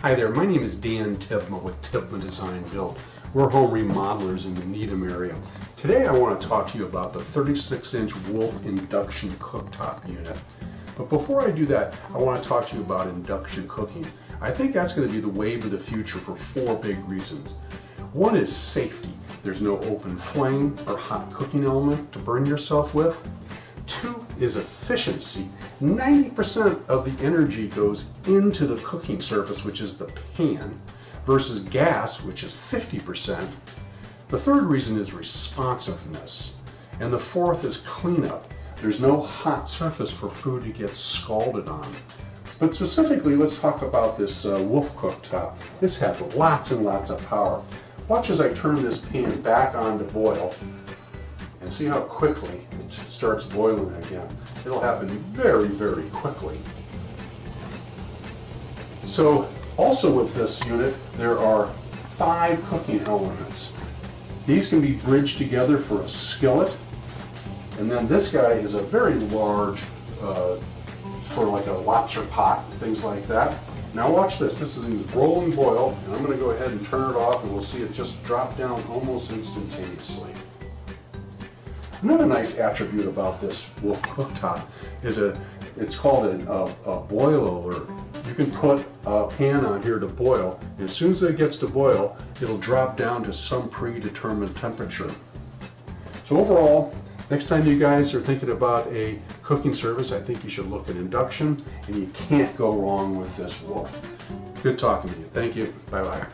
Hi there, my name is Dan Tibma with Tibma Design Build. We're home remodelers in the Needham area. Today I want to talk to you about the 36-inch Wolf Induction Cooktop unit. But before I do that, I want to talk to you about induction cooking. I think that's going to be the wave of the future for four big reasons. One is safety. There's no open flame or hot cooking element to burn yourself with. Two is efficiency. 90% of the energy goes into the cooking surface, which is the pan, versus gas, which is 50%. The third reason is responsiveness. And the fourth is cleanup. There's no hot surface for food to get scalded on. But specifically, let's talk about this Wolf cooktop. This has lots and lots of power. Watch as I turn this pan back on to boil and see how quickly it starts boiling again. It'll happen very, very quickly. So also with this unit, there are 5 cooking elements. These can be bridged together for a skillet. And then this guy is a very large, for like a lobster pot, things like that. Now watch this. This is in rolling boil, and I'm going to go ahead and turn it off, and we'll see it just drop down almost instantaneously. Another nice attribute about this Wolf cooktop is it's called a boil alert. You can put a pan on here to boil, and as soon as it gets to boil, it'll drop down to some predetermined temperature. So overall, next time you guys are thinking about a cooking service, I think you should look at induction, and you can't go wrong with this Wolf. Good talking to you. Thank you. Bye-bye.